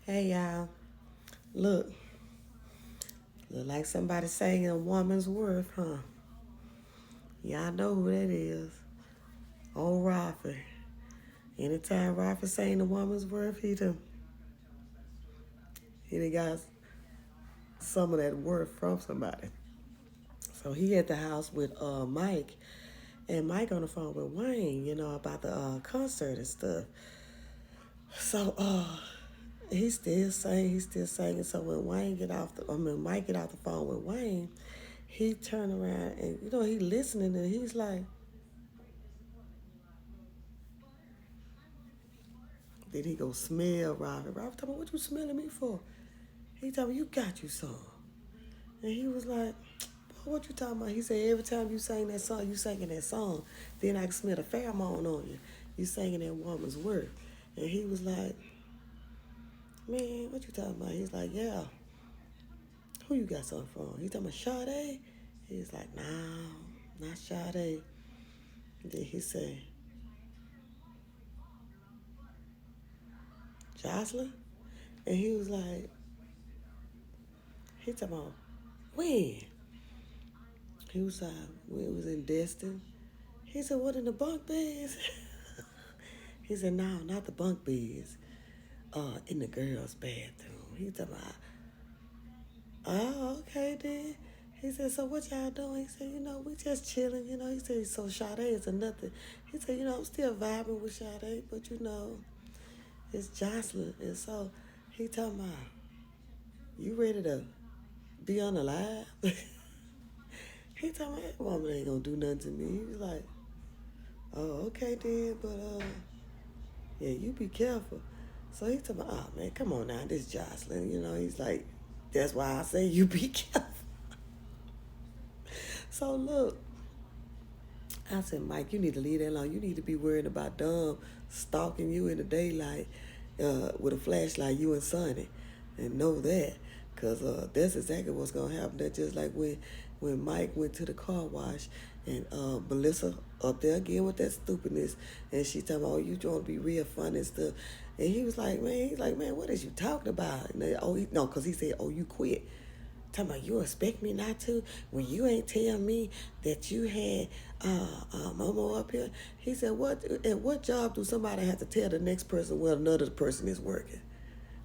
Hey y'all, look like somebody saying a woman's worth, huh? Y'all know who that is. Old Rafi. Anytime Rafi saying a woman's worth, he done got some of that worth from somebody. So he at the house with Mike, and Mike on the phone with Wayne, about the concert and stuff. So he's still singing. So when Mike get off the phone with Wayne, he turn around and he listening and he's like, then he go smell Robert. Robert told me, what you smelling me for? He told me, you got you some. And he was like, what you talking about? He said, every time you sing that song, you singing that song. Then I can smell the pheromone on you. You singing that woman's worth. And he was like, man, what you talking about? He's like, yeah. Who you got something from? He talking about Sade? He's like, no, not Sade. Then he said, Jocelyn? And he was like, he talking about, when? He was like, when it was in Destin. He said, what, in the bunk beds? He said, no, not the bunk beds. In the girls' bathroom. He talking about, oh, okay then. He said, so what y'all doing? He said, we just chilling, He said, so Sade is a nothing. He said, I'm still vibing with Sade, but it's Jocelyn. And so he talking about, you ready to be on the live? He talking about, that woman ain't gonna do nothing to me. He was like, oh, okay then, but yeah, you be careful. So he told me, oh man, come on now, this Jocelyn, he's like, that's why I say you be careful. So look, I said, Mike, you need to leave that alone. You need to be worried about Dom stalking you in the daylight with a flashlight, you and Sonny, and know that. Because that's exactly what's going to happen. That's just like when Mike went to the car wash and Melissa up there again with that stupidness. And she talking about, oh, you trying to be real funny and stuff. And he's like, man, what is you talking about? And no, because he said, oh, you quit. Talking about you expect me not to when you ain't tell me that you had Momo up here. He said, what at what job do somebody have to tell the next person where another person is working?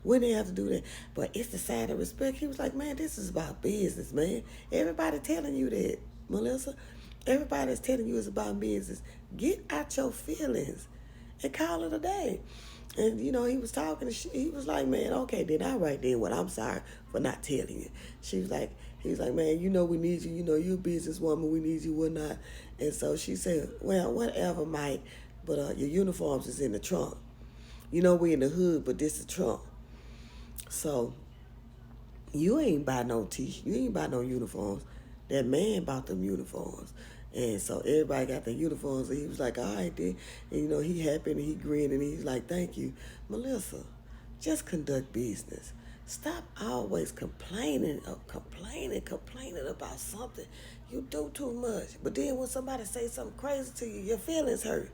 When they have to do that? But it's the sign of respect. He was like, man, this is about business, man. Everybody telling you that, Melissa. Everybody's telling you it's about business. Get out your feelings and call it a day. And he was talking. He was like, "Man, okay, then I right then. What I'm sorry for not telling you." She was like, "He was like, man, we need you. You're a businesswoman. We need you, whatnot." And so she said, "Well, whatever, Mike, but your uniforms is in the trunk. We in the hood, but this is trunk. So you ain't buy no you ain't buy no uniforms. That man bought them uniforms." And so everybody got their uniforms, and he was like, all right, then. And, he happy, and he grinned, and he's like, thank you. Melissa, just conduct business. Stop always complaining about something. You do too much. But then when somebody say something crazy to you, your feelings hurt.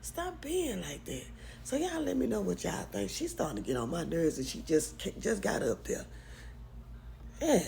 Stop being like that. So y'all let me know what y'all think. She's starting to get on my nerves, and she just got up there. Yeah.